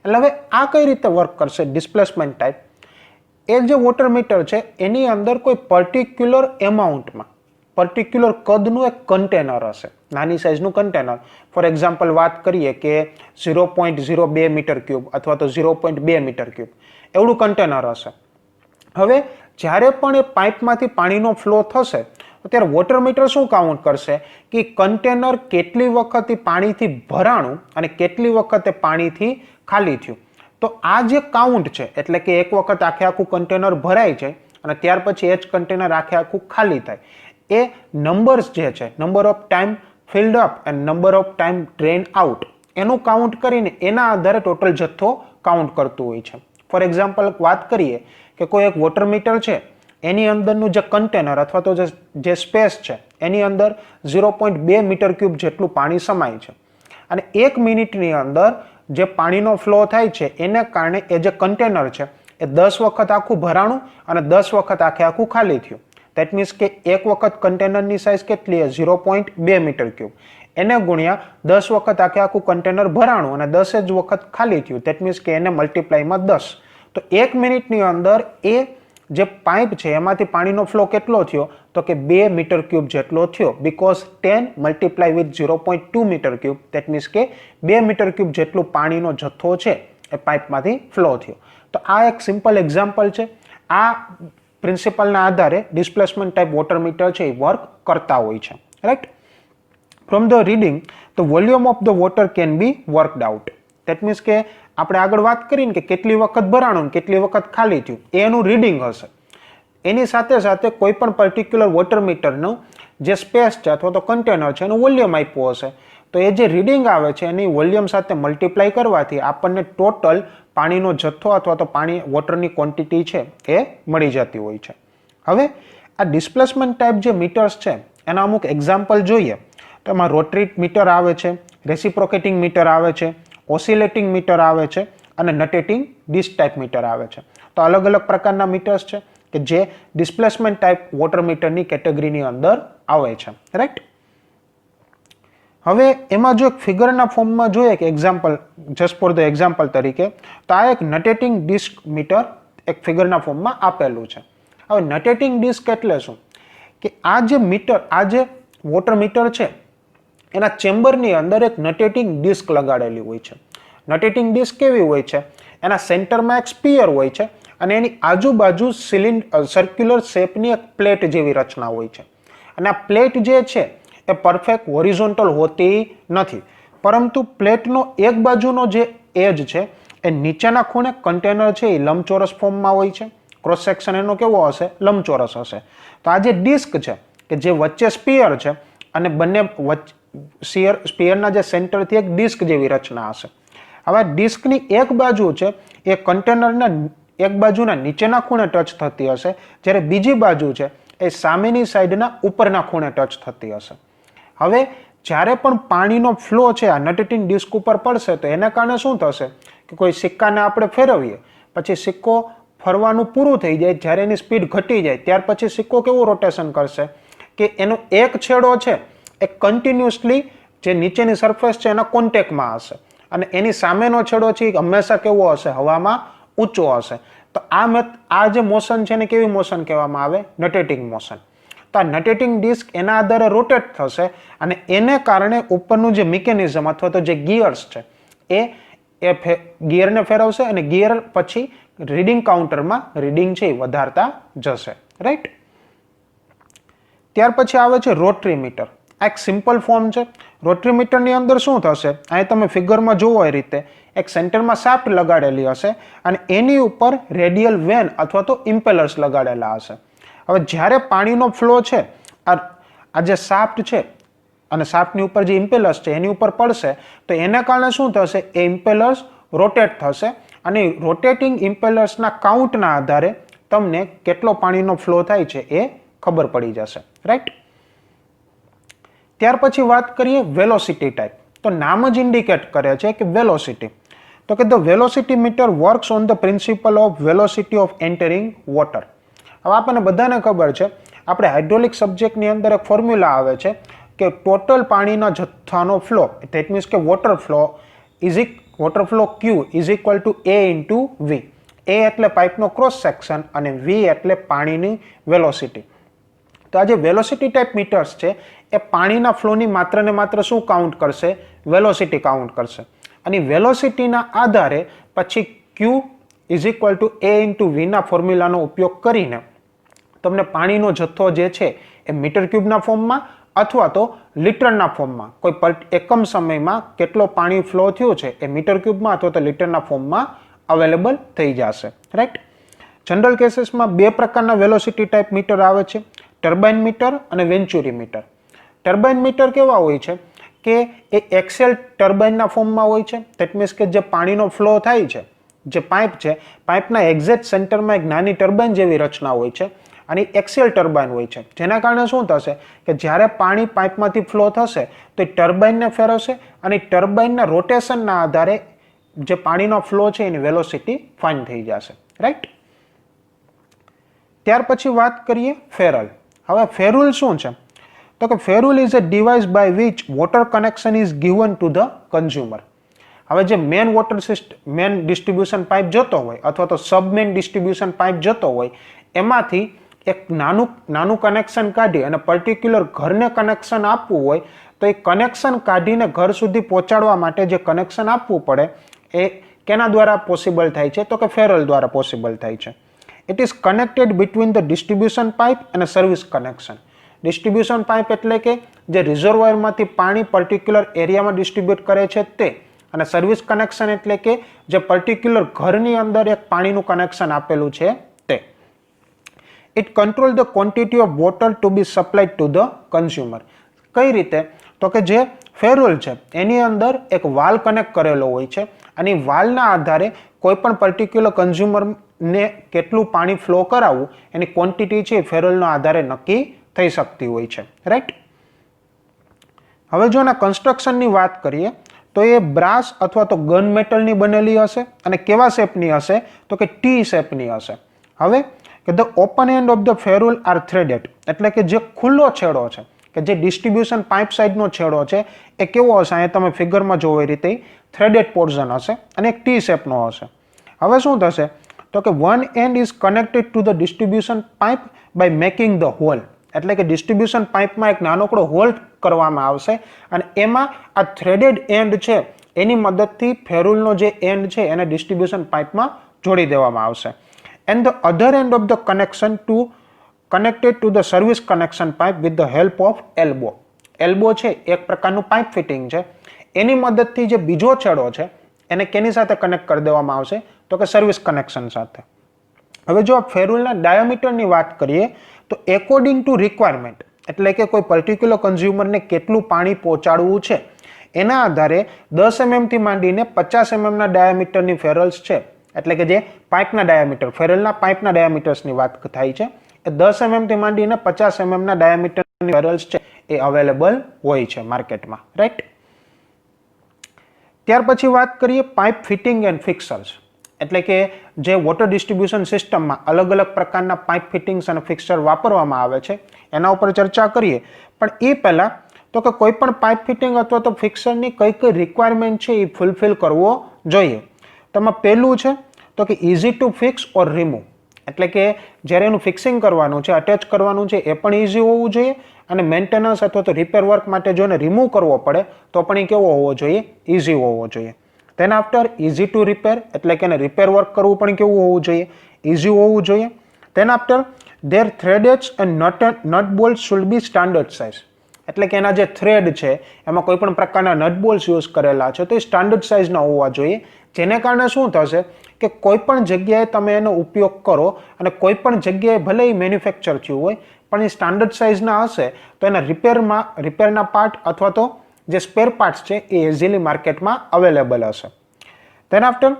એટલે હવે આ કઈ રીતે વર્ક કરશે ડિસ્પ્લેસમેન્ટ ટાઈપ, એ જે વોટર મીટર છે એની અંદર કોઈ પર્ટિક્યુલર એમાઉન્ટમાં પર્ટિક્યુલર કદનું એક કન્ટેનર હશે, નાની સાઇઝનું કન્ટેનર. ફોર એક્ઝામ્પલ વાત કરીએ કે 0.02 મીટર ક્યુબ અથવા તો 0.2 મીટર ક્યુબ એવડું કન્ટેનર હશે. હવે જ્યારે પણ એ પાઇપમાંથી પાણીનો ફ્લો થશે તો ત્યારે વોટર મીટર શું કાઉન્ટ કરશે કે કન્ટેનર કેટલી વખત પાણીથી ભરાણું અને કેટલી વખત પાણીથી ખાલી થયું. તો આ જે કાઉન્ટ છે એટલે કે એક વખત આખે આખું કન્ટેનર ભરાય છે અને ત્યાર પછી એ જ કન્ટેનર આખે આખું ખાલી થાય, એ નંબર્સ જે છે, number of time field up and number of time drain out, એનું કાઉન્ટ કરીને એના આધારે ટોટલ જથ્થો કાઉન્ટ કરતું હોય છે. ફોર એક્ઝામ્પલ વાત કરીએ કે કોઈ એક વોટર મીટર છે એની અંદરનું જે કન્ટેનર અથવા તો જે સ્પેસ છે એની અંદર 0.2 મીટર ક્યુબ જેટલું પાણી સમાય છે અને 1 મિનિટની અંદર જે પાણીનો ફ્લો થાય છે એને કારણે એ જે કન્ટેનર છે એ 10 વખત આખું ભરાણું અને 10 વખત આખે આખું ખાલી થયું. દેટ મીન્સ કે એક વખત કન્ટેનરની સાઇઝ કેટલી છે 0.2 મીટર ક્યુબ, એને ગુણ્યા 10 વખત આખે આખું કન્ટેનર ભરાણું અને 10 જ વખત ખાલી થયું. દેટ મીન્સ કે એને મલ્ટીપ્લાયમાં 10. તો 1 મિનિટની અંદર એ જે પાઇપ છે એમાંથી પાણીનો ફ્લો કેટલો થયો તો કે 2 મીટર ક્યુબ જેટલો થયો, because 10 multiply with 0.2 metre cube, that means કે 2 મીટર ક્યુબ જેટલું પાણીનો જથ્થો છે એ પાઇપમાંથી ફ્લો થયો. તો આ એક સિમ્પલ એક્ઝામ્પલ છે. આ પ્રિન્સિપલના આધારે ડિસ્પ્લેસમેન્ટ ટાઈપ વોટર મીટર છે એ વર્ક કરતા હોય છે, right. From the reading the volume of the water can be worked out. That means કે આપણે આગળ વાત કરીને કે કેટલી વખત ભરાણું કેટલી વખત ખાલી થયું એનું રીડિંગ હશે. એની સાથે સાથે કોઈ પણ પર્ટિક્યુલર વોટર મીટરનું જે સ્પેસ છે અથવા તો કન્ટેનર છે એનું વોલ્યુમ આપ્યું હશે, તો એ જે રીડિંગ આવે છે એની વોલ્યુમ સાથે મલ્ટીપ્લાય કરવાથી આપણને ટોટલ પાણીનો જથ્થો અથવા તો પાણી વોટરની ક્વોન્ટિટી છે એ મળી જતી હોય છે. હવે આ ડિસ્પ્લેસમેન્ટ ટાઈપ જે મીટર્સ છે એના અમુક એક્ઝામ્પલ જોઈએ તો એમાં રોટરી મીટર આવે છે, રેસિપ્રોકેટિંગ મીટર આવે છે, ઓસિલેટિંગ મીટર આવે છે અને નટેટિંગ ડિસ્ક ટાઈપ મીટર આવે છે. તો અલગ અલગ પ્રકારના મીટર્સ છે કે જે ડિસ્પ્લેસમેન્ટ ટાઈપ વોટર મીટરની કેટેગરીની અંદર આવે છે, રાઈટ. હવે એમાં જો એક ફિગરના ફોર્મમાં જોઈએ કે example just for the example તરીકે, તો આ એક નટેટિંગ ડિસ્ક મીટર એક ફિગરના ફોર્મમાં આપેલું છે. હવે નટેટિંગ ડિસ્ક એટલે શું કે આ જે મીટર, આ જે વોટર મીટર છે એના ચેમ્બરની અંદર એક નટેટિંગ ડિસ્ક લગાડેલી હોય છે. નટેટિંગ ડિસ્ક કેવી હોય છે, એના સેન્ટરમાં એક સ્પિયર હોય છે અને એની આજુબાજુ સર્ક્યુલર શેપની એક પ્લેટ જેવી રચના હોય છે. અને આ પ્લેટ જે છે એ પરફેક્ટ હોરિઝોન્ટલ હોતી નથી, પરંતુ પ્લેટનો એક બાજુનો જે એજ છે એ નીચેના ખૂણે કન્ટેનર છે એ લંબચોરસ ફોર્મમાં હોય છે. ક્રોસ સેક્શન એનો કેવો હશે, લંબચોરસ હશે. તો આ જે ડિસ્ક છે કે જે વચ્ચે સ્પિયર છે અને બંને સ્પિયરના જે સેન્ટરથી એક ડિસ્ક જેવી રચના હશે. હવે ડિસ્કની એક બાજુ છે એ કન્ટેનરના એક બાજુના નીચેના ખૂણે ટચ થતી હશે, જ્યારે બીજી બાજુ છે એ સામેની સાઈડના ઉપરના ખૂણે ટચ થતી હશે. હવે જ્યારે પણ પાણીનો ફ્લો છે આ નટેટિંગ ડિસ્ક ઉપર પડશે તો એના કારણે શું થશે કે કોઈ સિક્કાને આપણે ફેરવીએ, પછી સિક્કો ફરવાનું પૂરું થઈ જાય, જ્યારે એની સ્પીડ ઘટી જાય ત્યાર પછી સિક્કો કેવું રોટેશન કરશે કે એનો એક છેડો છે એ કન્ટિન્યુઅસલી જે નીચેની સરફેસ છે એના કોન્ટેક્ટમાં હશે અને એની સામેનો છેડો છે એ હંમેશા કેવો હશે, હવામાં ઊંચો હશે. તો આ જે મોશન છે એને કેવી મોશન કહેવામાં આવે, નટેટિંગ મોશન. તો આ નટેટિંગ ડિસ્ક એના આધારે રોટેટ થશે અને એને કારણે ઉપરનું જે મિકેનિઝમ અથવા તો જે ગિયર્સ છે એ ગિયરને ફેરવશે અને ગિયર પછી રીડિંગ કાઉન્ટરમાં રીડિંગ છે એ વધારતા જશે. રાઈટ. ત્યાર પછી આવે છે રોટરી મીટર. આ એક સિમ્પલ ફોર્મ છે. રોટરી મીટરની અંદર શું થશે, અહીં તમે ફિગરમાં જોવો એ રીતે એક સેન્ટરમાં શાફ્ટ લગાડેલી હશે અને એની ઉપર રેડિયલ વેન અથવા તો ઇમ્પેલર્સ લગાડેલા હશે. હવે જ્યારે પાણીનો ફ્લો છે આ જે શાફ્ટ છે અને શાફ્ટની ઉપર જે ઇમ્પેલર્સ છે એની ઉપર પડશે તો એને કારણે શું થશે, એ ઇમ્પેલર્સ રોટેટ થશે અને રોટેટિંગ ઇમ્પેલર્સના કાઉન્ટના આધારે તમને કેટલો પાણીનો ફ્લો થાય છે એ ખબર પડી જશે. રાઈટ. ત્યાર પછી વાત કરીએ વેલોસિટી ટાઈપ. તો નામ જ ઇન્ડિકેટ કરે છે કે વેલોસિટી. તો કે the velocity meter works on the principle of velocity of entering water. હવે આપણને બધાને ખબર છે, આપણે હાઇડ્રોલિક સબ્જેક્ટની અંદર એક ફોર્મ્યુલા આવે છે કે ટોટલ પાણીના જથ્થાનો ફ્લો, ધેટ મીન્સ કે water flow Q is equal to A into V. A એટલે પાઇપનો ક્રોસ સેક્શન અને વી એટલે પાણીની વેલોસિટી. તો આ જે વેલોસિટી ટાઈપ મીટર્સ છે એ પાણીના ફ્લોની માત્ર ને માત્ર શું કાઉન્ટ કરશે, વેલોસિટી કાઉન્ટ કરશે. અને વેલોસિટીના આધારે પછી Q is equal to A into વીના ફોર્મ્યુલાનો ઉપયોગ કરીને તમને પાણીનો જથ્થો જે છે એ મીટર ક્યુબના ફોર્મમાં અથવા તો લીટરના ફોર્મમાં કોઈ એકમ સમયમાં કેટલો પાણી ફ્લો થયું છે એ મીટર ક્યુબમાં અથવા તો લીટરના ફોર્મમાં અવેલેબલ થઈ જશે. રાઈટ. જનરલ કેસીસમાં બે પ્રકારના વેલોસિટી ટાઈપ મીટર આવે છે, ટર્બાઇન મીટર અને વેન્ચુરી મીટર. ટર્બાઇન મીટર કેવા હોય છે કે એ એક્સેલ ટર્બાઇનના ફોર્મમાં હોય છે. ધેટ મીન્સ કે જે પાણીનો ફ્લો થાય છે, જે પાઇપ છે, પાઇપના એક્ઝેક્ટ સેન્ટરમાં એક નાની ટર્બાઇન જેવી રચના હોય છે અને એક્સેલ ટર્બાઇન હોય છે. જેના કારણે શું થશે કે જ્યારે પાણી પાઇપમાંથી ફ્લો થશે તો એ ટર્બાઇનને ફેરવશે અને ટર્બાઇનના રોટેશનના આધારે જે પાણીનો ફ્લો છે એની વેલોસિટી ફાઇન્ડ થઈ જશે. રાઈટ. ત્યાર પછી વાત કરીએ ફેરલ. હવે ફેરુલ શું છે, તો કે ferrule is a device by which water connection is given to the consumer. હવે જે મેન ડિસ્ટ્રીબ્યુશન પાઇપ જતો હોય અથવા તો સબમેન ડિસ્ટ્રીબ્યુશન પાઇપ જતો હોય એમાંથી એક નાનું કનેક્શન કાઢી અને પર્ટિક્યુલર ઘરને કનેક્શન આપવું હોય તો એ કનેક્શન કાઢીને ઘર સુધી પહોંચાડવા માટે જે કનેક્શન આપવું પડે એ કેના દ્વારા પોસિબલ થાય છે, તો કે ફેરલ દ્વારા પોસિબલ થાય છે. It is connected between the distribution pipe અને સર્વિસ કનેક્શન. ડિસ્ટ્રીબ્યુશન પાઇપ એટલે કે જે રિઝર્વોયરમાંથી પાણી પર્ટિક્યુલર એરિયામાં ડિસ્ટ્રીબ્યુટ કરે છે તે, અને સર્વિસ કનેક્શન એટલે કે જે પર્ટિક્યુલર ઘરની અંદર એક પાણીનું કનેક્શન આપેલું છે તે. It control the quantity of water to be supplied to the consumer. કઈ રીતે, તો કે જે ફેરુલ છે એની અંદર એક વાલ કનેક્ટ કરેલો હોય છે અને વાલના આધારે કોઈ પણ પર્ટિક્યુલર કન્ઝ્યુમરને કેટલું પાણી ફ્લો કરાવવું એની ક્વોન્ટિટી છે ફેરુલના આધારે નક્કી થઈ શકતી હોય છે. રાઈટ. હવે જો આના કન્સ્ટ્રક્શનની વાત કરીએ તો એ બ્રાસ અથવા તો ગન મેટલની બનેલી હશે અને કેવા શેપની હશે, તો કે ટી શેપની હશે. હવે કે the open end of the ferrule are threaded, એટલે કે જે ખુલ્લો છેડો છે કે જે ડિસ્ટ્રીબ્યુશન પાઇપ સાઇડનો છેડો છે એ કેવો હશે, અહીંયા તમે ફિગરમાં જોવો એ રીતે થ્રેડેડ પોર્શન હશે અને એક ટી શેપનો હશે. હવે શું થશે, તો કે one end is connected to the distribution pipe by making the hole, એટલે કે ડિસ્ટ્રીબ્યુશન પાઇપમાં એક નાનકડો હોલ કરવામાં આવશે અને એમાં આ થ્રેડેડ એન્ડ છે એની મદદથી ફેરુલનો જે એન્ડ છે એને ડિસ્ટ્રીબ્યુશન પાઇપમાં જોડી દેવામાં આવશે. And the other and of the connection connected to the service connection pipe with the help of elbow. Elbow છે એક પ્રકારનું પાઇપ ફિટિંગ છે, એની મદદથી જે બીજો છેડો છે એને કેની સાથે કનેક્ટ કરી દેવામાં આવશે, તો કે સર્વિસ કનેક્શન સાથે. હવે જો ફેરુલના ડાયામીટરની વાત કરીએ તો એકોર્ડિંગ ટુ રિક્વાયરમેન્ટ, એટલે કે કોઈ પર્ટિક્યુલર કન્ઝ્યુમરને કેટલું પાણી પહોંચાડવું છે એના આધારે 10 mm થી માંડીને 50 mm ના ડાયામીટરની ફેરલ્સ છે, એટલે કે જે પાઇપના ડાયામીટર, ફેરલના પાઇપના ડાયામીટર્સની વાત થાય છે, એ 10 mm થી માંડીને 50 mm ના ડાયામીટરની ફેરલ્સ છે એ અવેલેબલ હોય છે માર્કેટમાં, રાઈટ. ત્યાર પછી વાત કરીએ પાઇપ ફિટિંગ એન્ડ ફિક્સર્સ, એટલે કે જે વોટર ડિસ્ટ્રીબ્યુશન સિસ્ટમમાં અલગ અલગ પ્રકારના પાઇપ ફિટિંગ્સ અને ફિક્સર વાપરવામાં આવે છે એના ઉપર ચર્ચા કરીએ. પણ એ પહેલાં તો કે કોઈ પણ પાઇપ ફિટિંગ અથવા તો ફિક્સરની કઈ કઈ રિક્વાયરમેન્ટ છે એ ફૂલફિલ કરવો જોઈએ. તેમાં પહેલું છે તો કે easy to fix or remove, એટલે કે જ્યારે એનું ફિક્સિંગ કરવાનું છે, અટેચ કરવાનું છે, એ પણ ઇઝી હોવું જોઈએ અને મેન્ટેનન્સ અથવા તો રિપેર વર્ક માટે જો એને રિમૂવ કરવો પડે તો પણ એ કેવો હોવો જોઈએ? ઇઝી હોવો જોઈએ. Then after easy to repair, એટલે કે એને રિપેર વર્ક કરવું પણ કેવું હોવું જોઈએ? ઇઝી હોવું જોઈએ. Then after their threads and nut bolt should be standard size, એટલે કે એના જે થ્રેડ છે એમાં કોઈ પણ પ્રકારના નટ બોલ્સ યુઝ કરેલા છે તો એ સ્ટાન્ડર્ડ સાઇઝના હોવા જોઈએ. જેને કારણે શું થશે કે કોઈ પણ જગ્યાએ તમે એનો ઉપયોગ કરો અને કોઈ પણ જગ્યાએ ભલે એ મેન્યુફેક્ચર થયું હોય પણ એ સ્ટાન્ડર્ડ સાઇઝના હશે તો એના રિપેરના પાર્ટ અથવા તો જે સ્પેર પાર્ટ્સ છે એ ઇઝીલી માર્કેટમાં અવેલેબલ હશે. Than after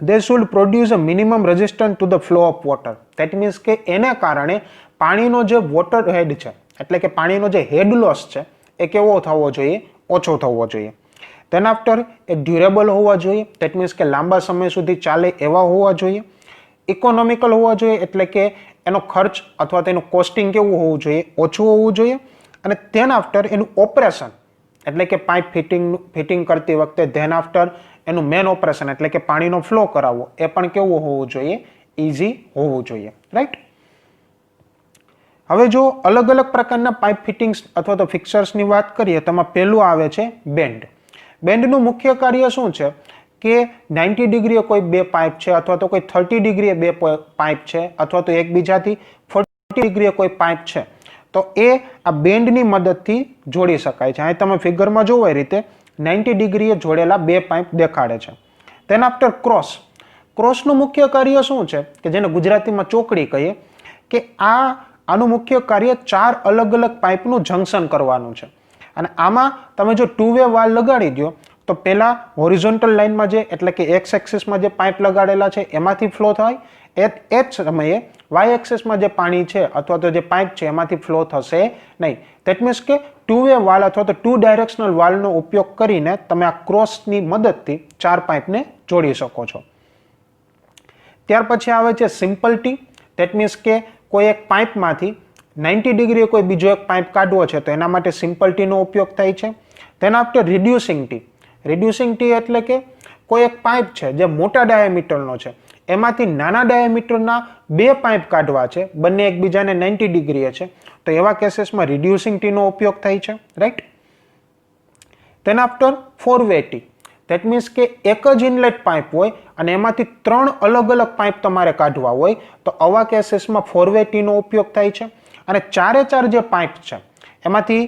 they should produce a minimum resistance to the flow of water. That means કે એને કારણે પાણીનો જે વોટર હેડ છે, એટલે કે પાણીનો જે હેડ લોસ છે એ કેવો થવો જોઈએ? ઓછો થવો જોઈએ. ધેન આફ્ટર એ ડ્યુરેબલ હોવા જોઈએ. ધેટ મીન્સ કે લાંબા સમય સુધી ચાલે એવા હોવા જોઈએ. ઇકોનોમિકલ હોવા જોઈએ, એટલે કે એનો ખર્ચ અથવા તો એનું કોસ્ટિંગ કેવું હોવું જોઈએ? ઓછું હોવું જોઈએ. અને ધેન આફ્ટર એનું ઓપરેશન, એટલે કે પાઇપ ફિટિંગ કરતી વખતે ધેન આફ્ટર એનું મેન ઓપરેશન, એટલે કે પાણીનો ફ્લો કરાવવો, એ પણ કેવું હોવું જોઈએ? ઇઝી હોવું જોઈએ, રાઈટ. હવે જો અલગ અલગ પ્રકારના પાઇપ ફિટિંગ્સ અથવા તો ફિક્સર્સની વાત કરીએ તો એમાં પહેલું આવે છે બેન્ડ. બેન્ડનું મુખ્ય કાર્ય શું છે કે 90 ડિગ્રીએ કોઈ બે પાઇપ છે અથવા તો કોઈ 30 ડિગ્રીએ બે પાઇપ છે અથવા તો એકબીજાથી 40 ડિગ્રીએ કોઈ પાઇપ છે તો એ આ બેન્ડની મદદથી જોડી શકાય છે. અહીં તમે ફિગરમાં જોવો એ રીતે 90 ડિગ્રીએ જોડેલા બે પાઇપ દેખાડે છે. Then after cross. ક્રોસનું મુખ્ય કાર્ય શું છે કે જેને ગુજરાતીમાં ચોકડી કહીએ, કે આનું મુખ્ય કાર્ય 4 અલગ અલગ પાઇપનું જંકશન કરવાનું છે. અને આમાં તમે જો ટુ વે વાલ લગાડી દો તો પહેલા હોરિઝોન્ટલ લાઇનમાં જે, એટલે કે એક્સ એક્સિસમાં જે પાઇપ લગાડેલા છે એમાંથી ફ્લો થાય, એ જ સમયે વાય એક્સિસમાં જે પાણી છે અથવા તો જે પાઇપ છે એમાંથી ફ્લો થશે નહીં. ધેટ મીન્સ કે ટુ વે વાલ અથવા તો 2 ડાયરેક્શનલ વાલનો ઉપયોગ કરીને તમે આ ક્રોસની મદદથી 4 પાઇપને જોડી શકો છો. ત્યાર પછી આવે છે સિમ્પલ ટી. ધેટ મીન્સ કે કોઈ એક પાઇપમાંથી 90 ડિગ્રીએ કોઈ બીજો એક પાઇપ કાઢવો છે તો એના માટે સિમ્પલ ટીનો ઉપયોગ થાય છે. તેના after reducing T. Reducing T એટલે કે કોઈ એક પાઇપ છે જે મોટા ડાયામીટરનો છે, એમાંથી નાના ડાયામીટરના બે પાઇપ કાઢવા છે, બંને એકબીજાને 90 ડિગ્રીએ છે, તો એવા કેસીસમાં રિડ્યુસિંગ ટીનો ઉપયોગ થાય છે, રાઈટ. તેના આફ્ટર 4-વે ટી. ધેટ મીન્સ કે એક જ ઇનલેટ પાઇપ હોય અને એમાંથી 3 અલગ અલગ પાઇપ તમારે કાઢવા હોય તો આવા કેસીસમાં 4-વે ટીનો ઉપયોગ થાય છે. અને 4 જે પાઇપ છે એમાંથી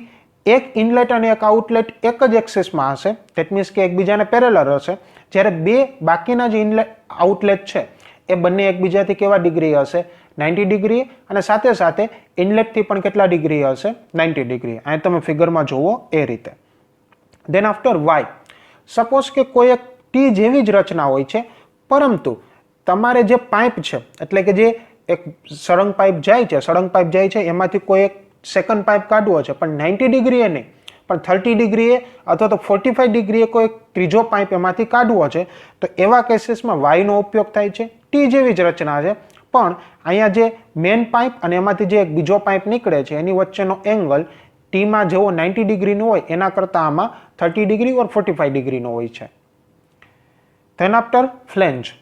એક ઇનલેટ અને એક આઉટલેટ એક જ એક્સિસમાં હશે. ધેટ મીન્સ કે એકબીજાને પેરેલલ હશે, જ્યારે બે બાકીના જે આઉટલેટ છે એ બંને એકબીજાથી કેવા ડિગ્રી હશે? 90 ડિગ્રી. અને સાથે સાથે ઇનલેટથી પણ કેટલા ડિગ્રી હશે? 90 ડિગ્રી. અહીં તમે ફિગરમાં જુઓ એ રીતે. Than after Y. સપોઝ કે કોઈ એક ટી જેવી જ રચના હોય છે, પરંતુ તમારે જે પાઇપ છે, એટલે કે જે એક સળંગ પાઇપ જાય છે એમાંથી કોઈ એક સેકન્ડ પાઇપ કાઢવો છે પણ 90 ડિગ્રીએ નહીં પણ 30 ડિગ્રીએ અથવા તો 45 ડિગ્રીએ કોઈ ત્રીજો પાઇપ એમાંથી કાઢવો છે તો એવા કેસીસમાં વાયનો ઉપયોગ થાય છે. ટી જેવી જ રચના છે પણ અહીંયા જે મેન પાઇપ અને એમાંથી જે એક બીજો પાઇપ નીકળે છે એની વચ્ચેનો એંગલ ટીમાં જેવો 90 ડિગ્રીનો હોય એના કરતાં આમાં 30 ડિગ્રી ઓર 45 ડિગ્રીનો હોય છે. Then after flange.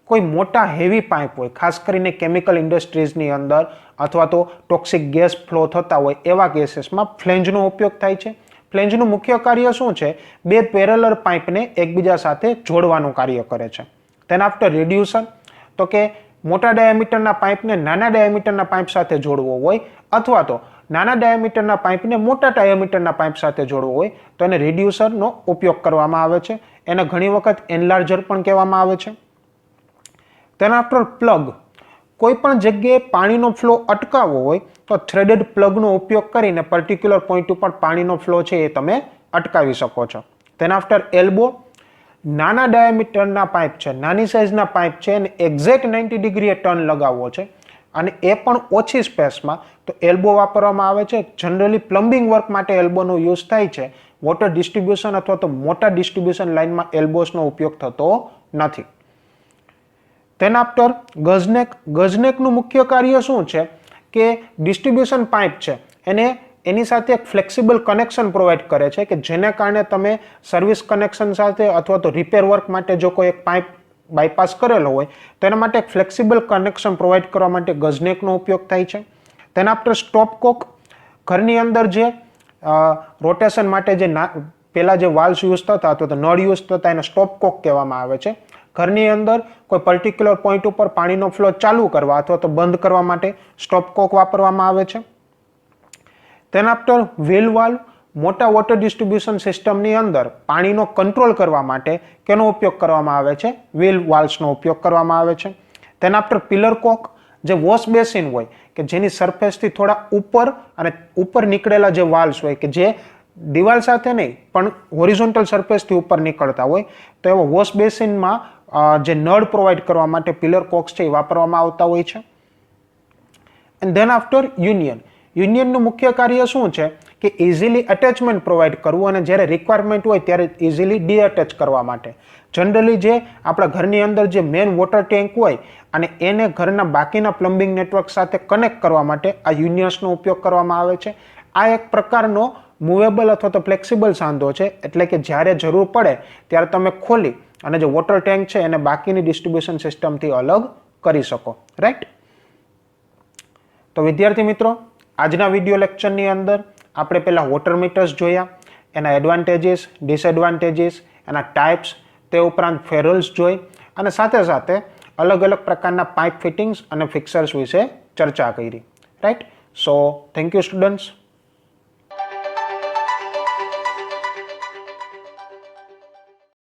કોઈ મોટા હેવી પાઇપ હોય, ખાસ કરીને કેમિકલ ઇન્ડસ્ટ્રીઝની અંદર અથવા તો ટોક્સિક ગેસ ફ્લો થતા હોય એવા કેસીસમાં ફ્લેન્જનો ઉપયોગ થાય છે. ફ્લેન્જનું મુખ્ય કાર્ય શું છે? બે પેરેલલ પાઇપને એકબીજા સાથે જોડવાનું કાર્ય કરે છે. તેના આફ્ટર રિડ્યુસર. તો કે મોટા ડાયામીટરના પાઇપને નાના ડાયામીટરના પાઇપ સાથે જોડવો હોય અથવા તો નાના ડાયામીટરના પાઇપને મોટા ડાયામીટરના પાઇપ સાથે જોડવો હોય તો એને રિડ્યુસરનો ઉપયોગ કરવામાં આવે છે. એને ઘણી વખત એનલાર્જર પણ કહેવામાં આવે છે. તેના આફ્ટર પ્લગ. કોઈ પણ જગ્યાએ પાણીનો ફ્લો અટકાવવો હોય તો થ્રેડેડ પ્લગનો ઉપયોગ કરીને પર્ટિક્યુલર પોઈન્ટ ઉપર પાણીનો ફ્લો છે એ તમે અટકાવી શકો છો. તેના આફ્ટર એલ્બો. નાના ડાયામીટરના પાઇપ છે, નાની સાઇઝના પાઇપ છે અને એક્ઝેક્ટ 90 ડિગ્રીએ ટર્ન લગાવવો છે અને એ પણ ઓછી સ્પેસમાં, તો એલ્બો વાપરવામાં આવે છે. જનરલી પ્લમ્બિંગ વર્ક માટે એલ્બોનો યુઝ થાય છે. વોટર ડિસ્ટ્રીબ્યુશન અથવા તો મોટા ડિસ્ટ્રીબ્યુશન લાઇનમાં એલ્બોસનો ઉપયોગ થતો નથી. તેના આફ્ટર ગઝનેક. ગઝનેકનું મુખ્ય કાર્ય શું છે કે ડિસ્ટ્રીબ્યુશન પાઇપ છે એને એની સાથે એક ફ્લેક્સિબલ કનેક્શન પ્રોવાઈડ કરે છે કે જેને કારણે તમે સર્વિસ કનેક્શન સાથે અથવા તો રિપેર વર્ક માટે જો કોઈ એક પાઇપ બાયપાસ કરેલો હોય તો એના માટે એક ફ્લેક્સિબલ કનેક્શન પ્રોવાઈડ કરવા માટે ગઝનેકનો ઉપયોગ થાય છે. તેના આફ્ટર સ્ટોપકોક. ઘરની અંદર જે રોટેશન માટે જે પહેલાં જે વાલ્વ્સ યુઝ થતા અથવા તો નળ યુઝ થતા એને સ્ટોપકોક કહેવામાં આવે છે. ઘરની અંદર કોઈ પર્ટિક્યુલર પોઈન્ટ ઉપર પાણીનો ફ્લો ચાલુ કરવા અથવા તો બંધ કરવા માટે સ્ટોપકોક વાપરવામાં આવે છે. તેના આફ્ટર વ્હીલ વાલ્વ. મોટા વોટર ડિસ્ટ્રીબ્યુશન સિસ્ટમની અંદર પાણીનો કંટ્રોલ કરવા માટે કેનો ઉપયોગ કરવામાં આવે છે? વ્હીલ વાલ્વ્સનો ઉપયોગ કરવામાં આવે છે. તેના આફ્ટર પિલર કોક. જે વોશ બેસિન હોય કે જેની સરફેસથી થોડા ઉપર અને ઉપર નીકળેલા જે વાલ્વ્સ હોય કે જે દિવાલ સાથે નહીં પણ હોરિઝોન્ટલ સરફેસથી ઉપર નીકળતા હોય, તો એવા વોશ બેસિનમાં જે નળ પ્રોવાઈડ કરવા માટે પિલર કોક્સ છે એ વાપરવામાં આવતા હોય છે. And then after union. યુનિયનનું મુખ્ય કાર્ય શું છે કે ઇઝીલી અટેચમેન્ટ પ્રોવાઈડ કરવું અને જ્યારે રિક્વાયરમેન્ટ હોય ત્યારે ઇઝીલી ડીઅટેચ કરવા માટે. જનરલી જે આપણા ઘરની અંદર જે મેઇન વોટર ટેન્ક હોય અને એને ઘરના બાકીના પ્લમ્બિંગ નેટવર્ક સાથે કનેક્ટ કરવા માટે આ યુનિયન્સનો ઉપયોગ કરવામાં આવે છે. આ એક પ્રકારનો મૂવેબલ અથવા તો ફ્લેક્સિબલ સાંધો છે, એટલે કે જ્યારે જરૂર પડે ત્યારે તમે ખોલી અને જે વોટર ટેન્ક છે એને બાકીની ડિસ્ટ્રીબ્યુશન સિસ્ટમથી અલગ કરી શકો. રાઈટ. તો વિદ્યાર્થી મિત્રો, આજના વિડીયો લેક્ચરની અંદર આપણે પહેલાં વોટર મીટર્સ જોયા, એના એડવાન્ટેજીસ, ડિસએડવાન્ટેજીસ, એના ટાઈપ્સ, તે ઉપરાંત ફેરલ્સ જોઈ અને સાથે સાથે અલગ અલગ પ્રકારના પાઇપ ફિટિંગ્સ અને ફિક્સર્સ વિશે ચર્ચા કરી. Right. So thank you students.